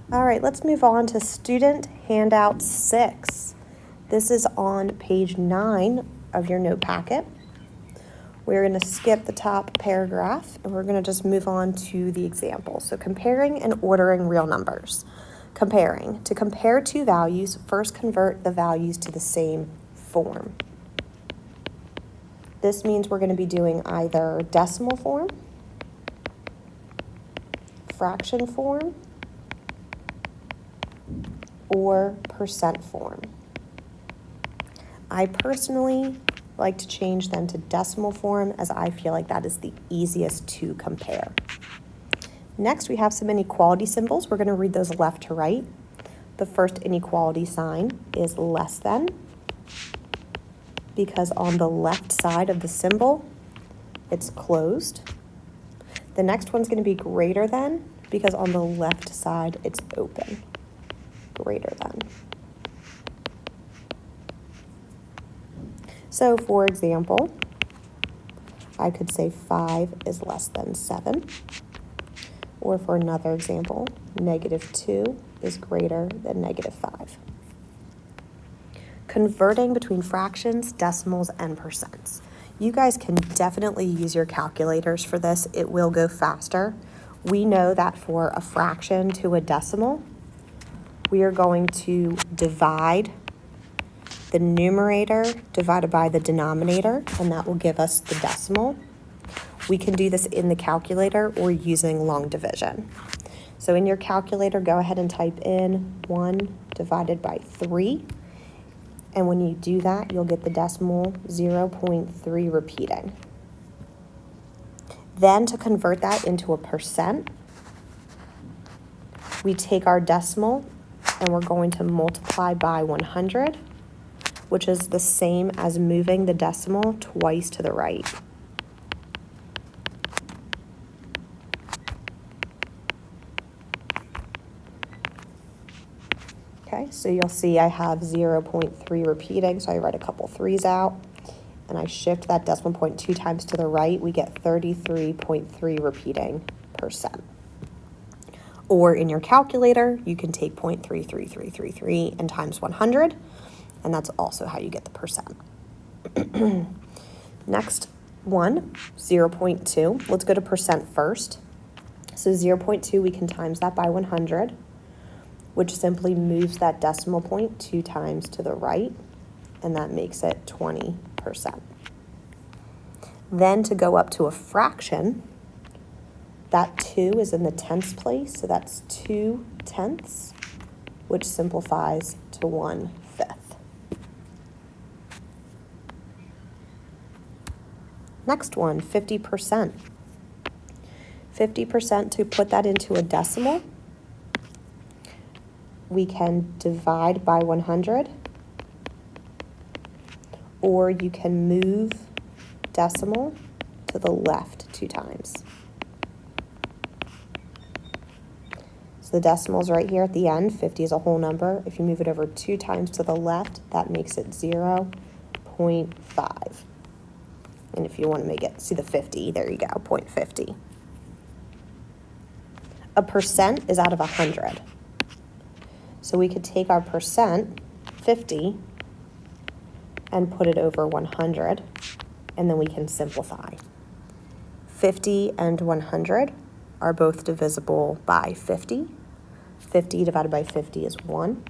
All right, let's move on to Student Handout 6. This is on page 9 of your note packet. We're going to skip the top paragraph and we're going to just move on to the example. So comparing and ordering real numbers. Comparing. To compare two values, first convert the values to the same form. This means we're going to be doing either decimal form, fraction form, or percent form. I personally like to change them to decimal form as I feel like that is the easiest to compare. Next, we have some inequality symbols. We're going to read those left to right. The first inequality sign is less than, because on the left side of the symbol, it's closed. The next one's going to be greater than, because on the left side, it's open. Greater than. So, for example, I could say 5 is less than 7. Or for another example, -2 is greater than -5. Converting between fractions, decimals, and percents. You guys can definitely use your calculators for this. It will go faster. We know that for a fraction to a decimal, we are going to divide the numerator divided by the denominator, and that will give us the decimal. We can do this in the calculator or using long division. So in your calculator, go ahead and type in 1 divided by 3. And when you do that, you'll get the decimal 0.3 repeating. Then to convert that into a percent, we take our decimal and we're going to multiply by 100, which is the same as moving the decimal twice to the right. Okay, so you'll see I have 0.3 repeating, so I write a couple 3's out, and I shift that decimal point 2 times to the right, we get 33.3 repeating percent. Or in your calculator, you can take 0.33333 and times 100, and that's also how you get the percent. Next one, 0.2. Let's go to percent first. So 0.2, we can times that by 100, which simply moves that decimal point 2 times to the right, and that makes it 20%. Then to go up to a fraction, that 2 is in the tenths place, so that's 2/10, which simplifies to 1/5. Next one, 50%. 50%, to put that into a decimal, we can divide by 100, or you can move decimal to the left 2 times. So the decimal's right here at the end. 50 is a whole number. If you move it over 2 times to the left, that makes it 0.5. And if you want to make it, see the 50, there you go, 0.50. A percent is out of 100. So we could take our percent, 50, and put it over 100, and then we can simplify. 50 and 100 are both divisible by 50. 50 divided by 50 is 1.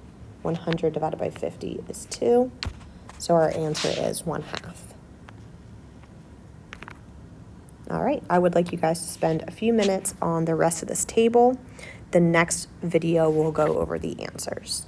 100 divided by 50 is 2. So our answer is 1/2. All right, I would like you guys to spend a few minutes on the rest of this table. The next video will go over the answers.